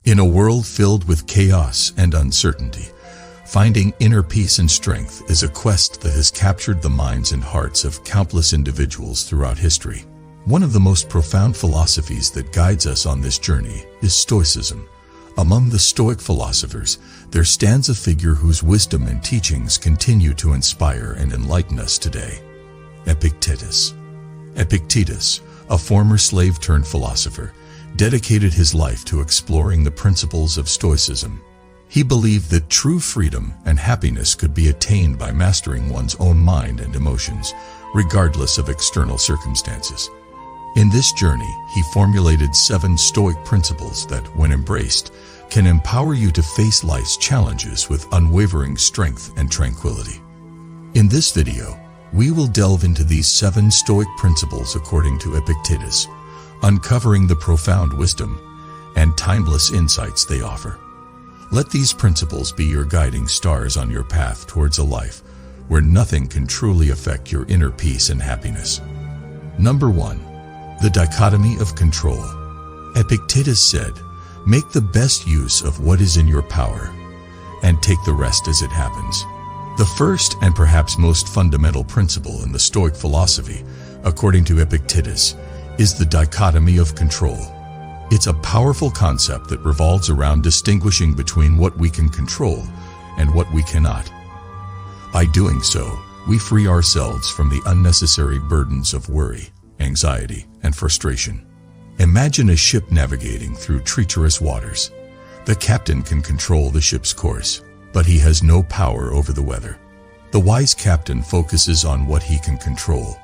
In a world filled with chaos and uncertainty, finding inner peace and strength is a quest that has captured the minds and hearts of countless individuals throughout history. One of the most profound philosophies that guides us on this journey is Stoicism. Among the Stoic philosophers, there stands a figure whose wisdom and teachings continue to inspire and enlighten us today: Epictetus. Epictetus, a former slave-turned-philosopher, dedicated his life to exploring the principles of Stoicism. He believed that true freedom and happiness could be attained by mastering one's own mind and emotions, regardless of external circumstances. In this journey, he formulated 7 Stoic principles that, when embraced, can empower you to face life's challenges with unwavering strength and tranquility. In this video, we will delve into these 7 Stoic principles according to Epictetus, uncovering the profound wisdom and timeless insights they offer. Let these principles be your guiding stars on your path towards a life where nothing can truly affect your inner peace and happiness. Number 1. The dichotomy of control. Epictetus said, "Make the best use of what is in your power, and take the rest as it happens." The first and perhaps most fundamental principle in the Stoic philosophy, according to Epictetus, is the dichotomy of control. It's a powerful concept that revolves around distinguishing between what we can control and what we cannot. By doing so, we free ourselves from the unnecessary burdens of worry, anxiety, and frustration. Imagine a ship navigating through treacherous waters. The captain can control the ship's course, but he has no power over the weather. The wise captain focuses on what he can control: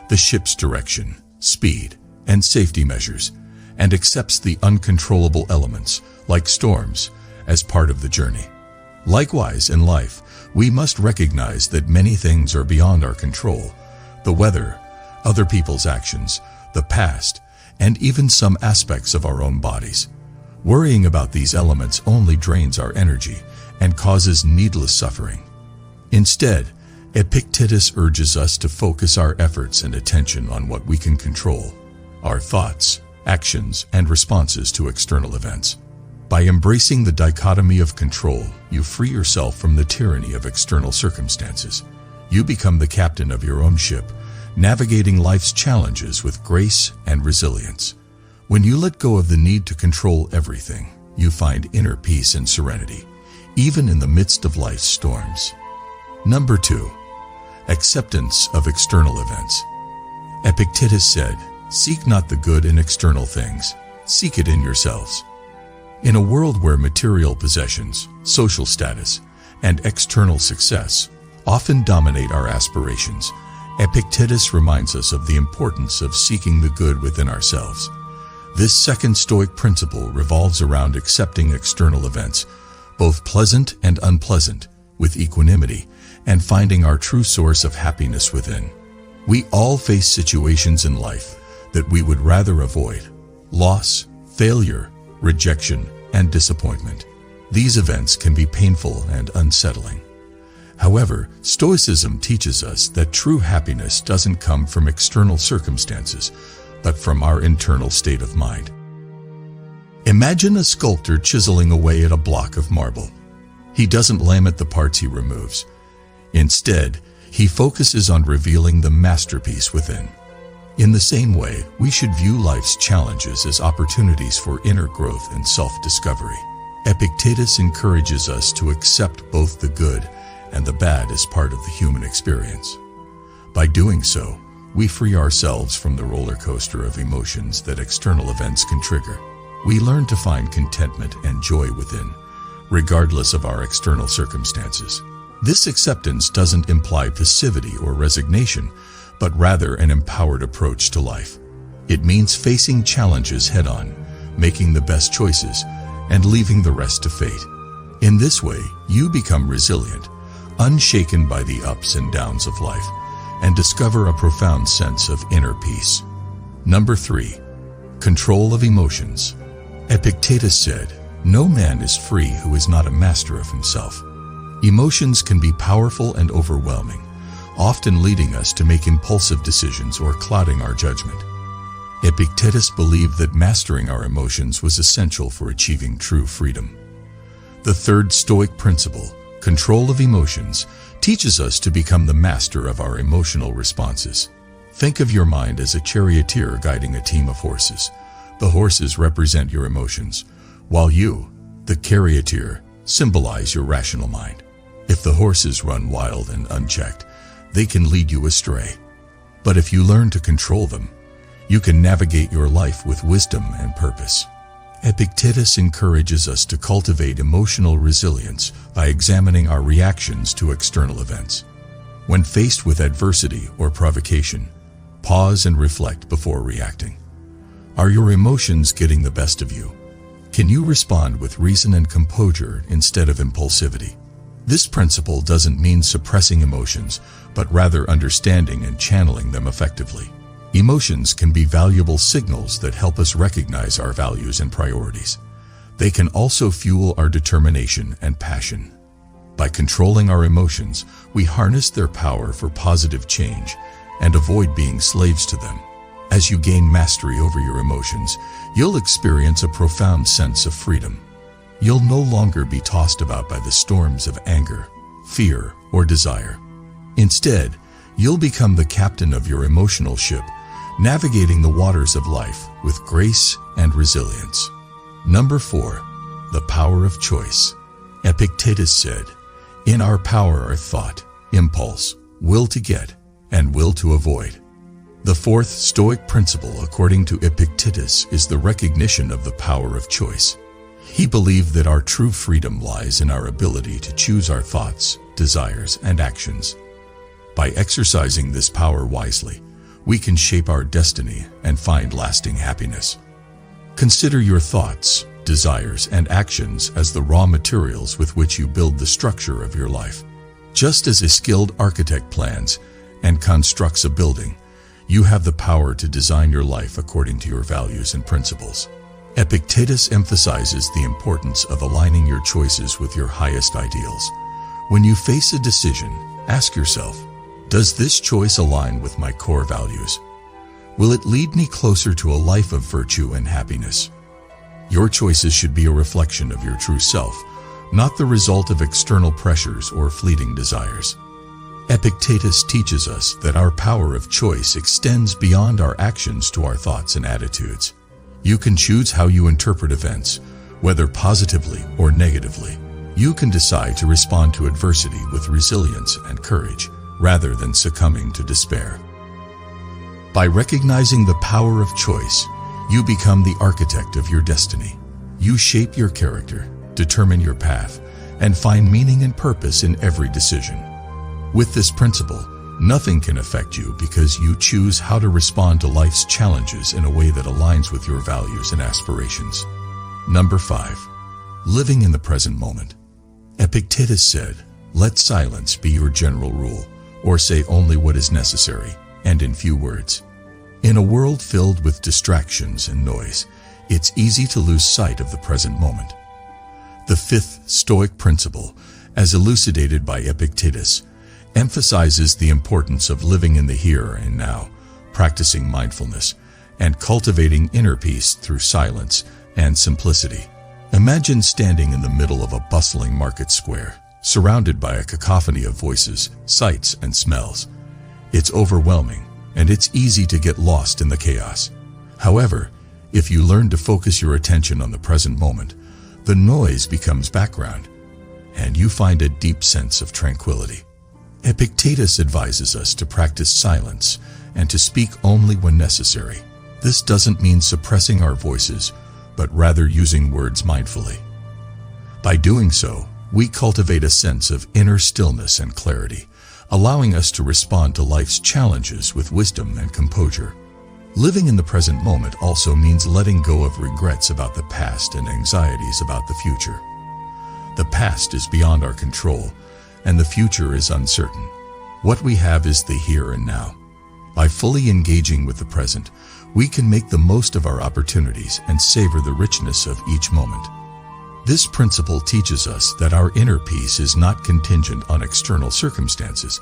the ship's direction, speed, and safety measures, and accepts the uncontrollable elements, like storms, as part of the journey. Likewise, in life, we must recognize that many things are beyond our control: the weather, other people's actions, the past, and even some aspects of our own bodies. Worrying about these elements only drains our energy and causes needless suffering. Instead, Epictetus urges us to focus our efforts and attention on what we can control: our thoughts, actions, and responses to external events. By embracing the dichotomy of control, you free yourself from the tyranny of external circumstances. You become the captain of your own ship, navigating life's challenges with grace and resilience. When you let go of the need to control everything, you find inner peace and serenity, even in the midst of life's storms. Number 2. Acceptance of external events. Epictetus said, "Seek not the good in external things, seek it in yourselves." In a world where material possessions, social status, and external success often dominate our aspirations, Epictetus reminds us of the importance of seeking the good within ourselves. This second Stoic principle revolves around accepting external events, both pleasant and unpleasant, with equanimity, and finding our true source of happiness within. We all face situations in life that we would rather avoid: loss, failure, rejection, and disappointment. These events can be painful and unsettling. However, Stoicism teaches us that true happiness doesn't come from external circumstances, but from our internal state of mind. Imagine a sculptor chiseling away at a block of marble. He doesn't lament the parts he removes. Instead, he focuses on revealing the masterpiece within. In the same way, we should view life's challenges as opportunities for inner growth and self-discovery. Epictetus encourages us to accept both the good and the bad as part of the human experience. By doing so, we free ourselves from the roller coaster of emotions that external events can trigger. We learn to find contentment and joy within, regardless of our external circumstances. This acceptance doesn't imply passivity or resignation, but rather an empowered approach to life. It means facing challenges head-on, making the best choices, and leaving the rest to fate. In this way, you become resilient, unshaken by the ups and downs of life, and discover a profound sense of inner peace. Number 3. Control of emotions. Epictetus said, "No man is free who is not a master of himself." Emotions can be powerful and overwhelming, often leading us to make impulsive decisions or clouding our judgment. Epictetus believed that mastering our emotions was essential for achieving true freedom. The third Stoic principle, control of emotions, teaches us to become the master of our emotional responses. Think of your mind as a charioteer guiding a team of horses. The horses represent your emotions, while you, the charioteer, symbolize your rational mind. If the horses run wild and unchecked, they can lead you astray. But if you learn to control them, you can navigate your life with wisdom and purpose. Epictetus encourages us to cultivate emotional resilience by examining our reactions to external events. When faced with adversity or provocation, pause and reflect before reacting. Are your emotions getting the best of you? Can you respond with reason and composure instead of impulsivity? This principle doesn't mean suppressing emotions, but rather understanding and channeling them effectively. Emotions can be valuable signals that help us recognize our values and priorities. They can also fuel our determination and passion. By controlling our emotions, we harness their power for positive change and avoid being slaves to them. As you gain mastery over your emotions, you'll experience a profound sense of freedom. You'll no longer be tossed about by the storms of anger, fear, or desire. Instead, you'll become the captain of your emotional ship, navigating the waters of life with grace and resilience. Number 4, the power of choice. Epictetus said, "In our power are thought, impulse, will to get, and will to avoid." The fourth Stoic principle, according to Epictetus, is the recognition of the power of choice. He believed that our true freedom lies in our ability to choose our thoughts, desires, and actions. By exercising this power wisely, we can shape our destiny and find lasting happiness. Consider your thoughts, desires, and actions as the raw materials with which you build the structure of your life. Just as a skilled architect plans and constructs a building, you have the power to design your life according to your values and principles. Epictetus emphasizes the importance of aligning your choices with your highest ideals. When you face a decision, ask yourself, does this choice align with my core values? Will it lead me closer to a life of virtue and happiness? Your choices should be a reflection of your true self, not the result of external pressures or fleeting desires. Epictetus teaches us that our power of choice extends beyond our actions to our thoughts and attitudes. You can choose how you interpret events, whether positively or negatively. You can decide to respond to adversity with resilience and courage, rather than succumbing to despair. By recognizing the power of choice, you become the architect of your destiny. You shape your character, determine your path, and find meaning and purpose in every decision. With this principle, nothing can affect you because you choose how to respond to life's challenges in a way that aligns with your values and aspirations. Number 5. Living in the present moment. Epictetus said, "Let silence be your general rule, or say only what is necessary, and in few words." In a world filled with distractions and noise, it's easy to lose sight of the present moment. The fifth Stoic principle, as elucidated by Epictetus, emphasizes the importance of living in the here and now, practicing mindfulness, and cultivating inner peace through silence and simplicity. Imagine standing in the middle of a bustling market square, surrounded by a cacophony of voices, sights, and smells. It's overwhelming, and it's easy to get lost in the chaos. However, if you learn to focus your attention on the present moment, the noise becomes background, and you find a deep sense of tranquility. Epictetus advises us to practice silence and to speak only when necessary. This doesn't mean suppressing our voices, but rather using words mindfully. By doing so, we cultivate a sense of inner stillness and clarity, allowing us to respond to life's challenges with wisdom and composure. Living in the present moment also means letting go of regrets about the past and anxieties about the future. The past is beyond our control, and the future is uncertain. What we have is the here and now. By fully engaging with the present, we can make the most of our opportunities and savor the richness of each moment. This principle teaches us that our inner peace is not contingent on external circumstances,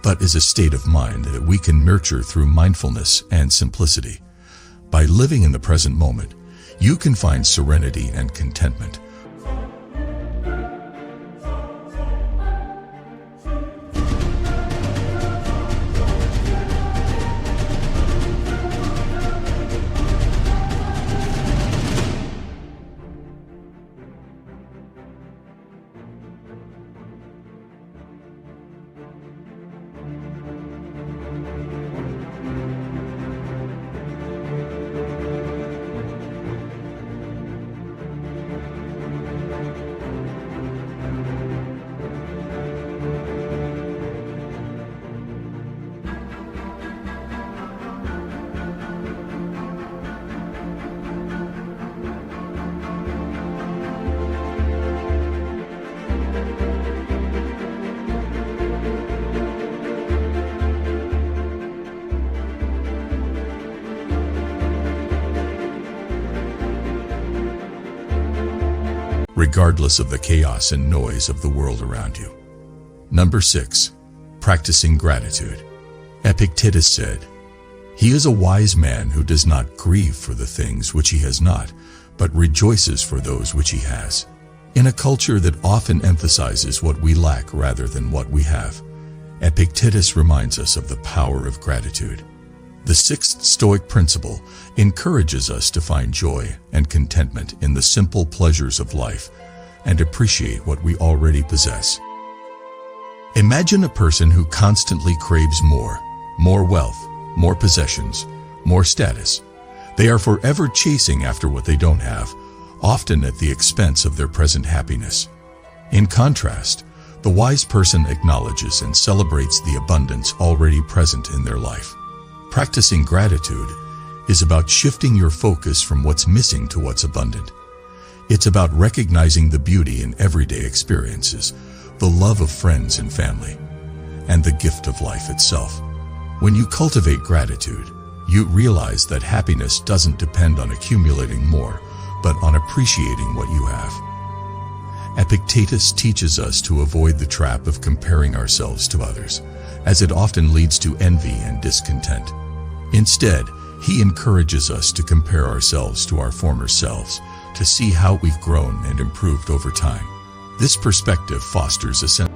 but is a state of mind that we can nurture through mindfulness and simplicity. By living in the present moment, you can find serenity and contentment. Regardless of the chaos and noise of the world around you. Number 6. Practicing gratitude. Epictetus said, "He is a wise man who does not grieve for the things which he has not, but rejoices for those which he has." In a culture that often emphasizes what we lack rather than what we have, Epictetus reminds us of the power of gratitude. The sixth Stoic principle encourages us to find joy and contentment in the simple pleasures of life and appreciate what we already possess. Imagine a person who constantly craves more wealth, more possessions, more status. They are forever chasing after what they don't have, often at the expense of their present happiness. In contrast, the wise person acknowledges and celebrates the abundance already present in their life. Practicing gratitude is about shifting your focus from what's missing to what's abundant. It's about recognizing the beauty in everyday experiences, the love of friends and family, and the gift of life itself. When you cultivate gratitude, you realize that happiness doesn't depend on accumulating more, but on appreciating what you have. Epictetus teaches us to avoid the trap of comparing ourselves to others, as it often leads to envy and discontent. Instead, he encourages us to compare ourselves to our former selves, to see how we've grown and improved over time. This perspective fosters a sense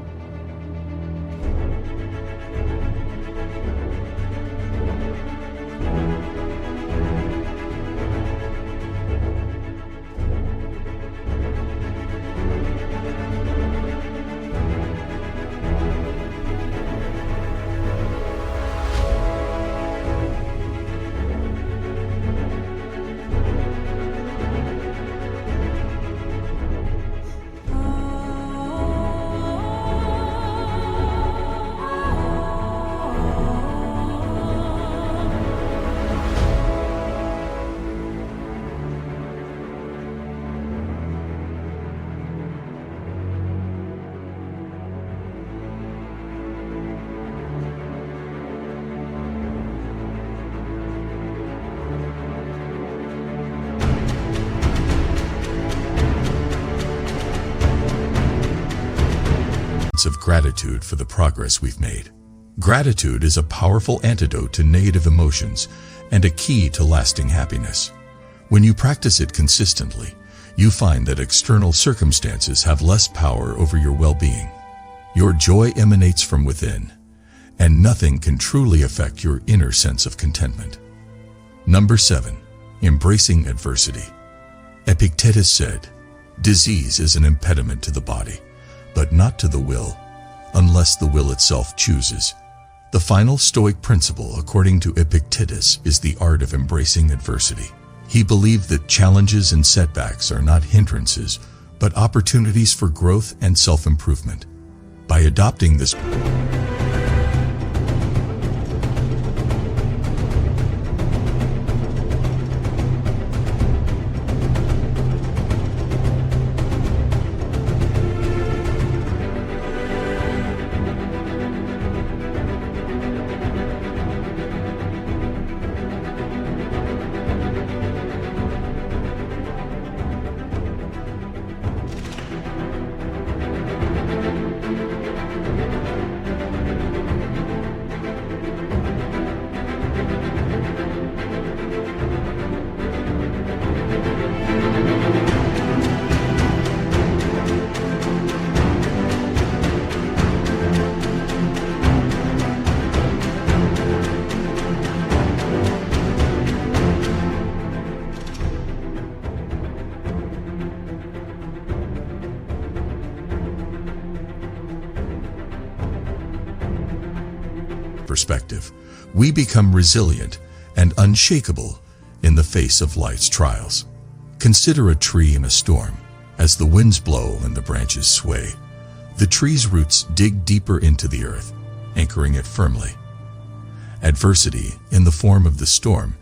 of gratitude for the progress we've made. Gratitude is a powerful antidote to negative emotions and a key to lasting happiness. When you practice it consistently, you find that external circumstances have less power over your well-being. Your joy emanates from within, and nothing can truly affect your inner sense of contentment. Number 7. Embracing adversity. Epictetus said, "Disease is an impediment to the body, but not to the will, unless the will itself chooses." The final Stoic principle, according to Epictetus, is the art of embracing adversity. He believed that challenges and setbacks are not hindrances, but opportunities for growth and self-improvement. By adopting this perspective, we become resilient and unshakable in the face of life's trials. Consider a tree in a storm. As the winds blow and the branches sway, the tree's roots dig deeper into the earth, anchoring it firmly. Adversity, in the form of the storm,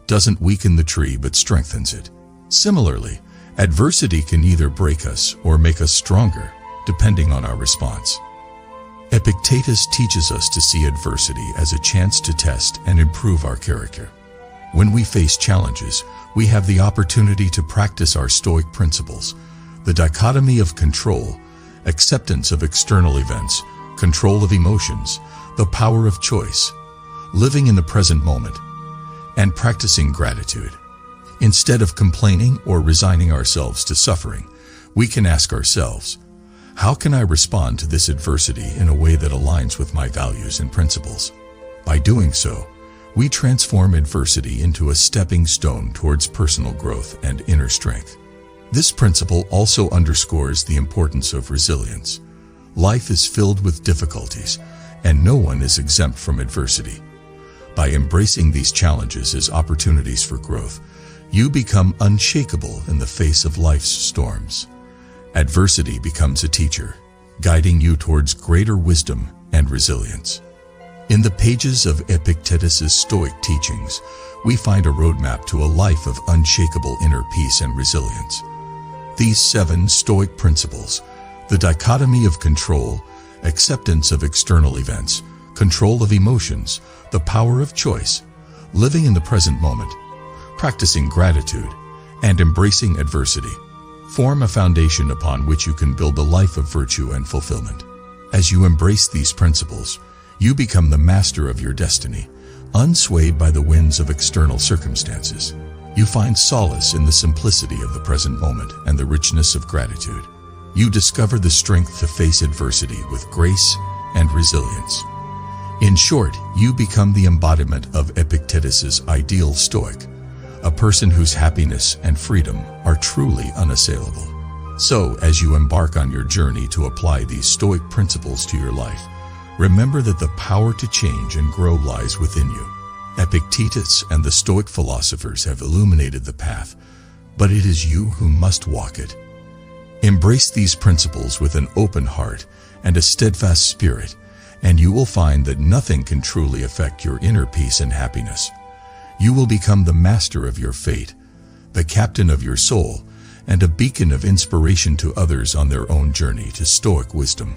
doesn't weaken the tree but strengthens it. Similarly, adversity can either break us or make us stronger, depending on our response. Epictetus teaches us to see adversity as a chance to test and improve our character. When we face challenges, we have the opportunity to practice our Stoic principles, the dichotomy of control, acceptance of external events, control of emotions, the power of choice, living in the present moment, and practicing gratitude. Instead of complaining or resigning ourselves to suffering, we can ask ourselves, how can I respond to this adversity in a way that aligns with my values and principles? By doing so, we transform adversity into a stepping stone towards personal growth and inner strength. This principle also underscores the importance of resilience. Life is filled with difficulties, and no one is exempt from adversity. By embracing these challenges as opportunities for growth, you become unshakable in the face of life's storms. Adversity becomes a teacher, guiding you towards greater wisdom and resilience. In the pages of Epictetus's Stoic teachings, we find a roadmap to a life of unshakable inner peace and resilience. These 7 Stoic principles, the dichotomy of control, acceptance of external events, control of emotions, the power of choice, living in the present moment, practicing gratitude, and embracing adversity, form a foundation upon which you can build a life of virtue and fulfillment. As you embrace these principles, you become the master of your destiny, unswayed by the winds of external circumstances. You find solace in the simplicity of the present moment and the richness of gratitude. You discover the strength to face adversity with grace and resilience. In short, you become the embodiment of Epictetus's ideal Stoic, a person whose happiness and freedom are truly unassailable. So, as you embark on your journey to apply these Stoic principles to your life, remember that the power to change and grow lies within you. Epictetus and the Stoic philosophers have illuminated the path, but it is you who must walk it. Embrace these principles with an open heart and a steadfast spirit, and you will find that nothing can truly affect your inner peace and happiness. You will become the master of your fate, the captain of your soul, and a beacon of inspiration to others on their own journey to Stoic wisdom.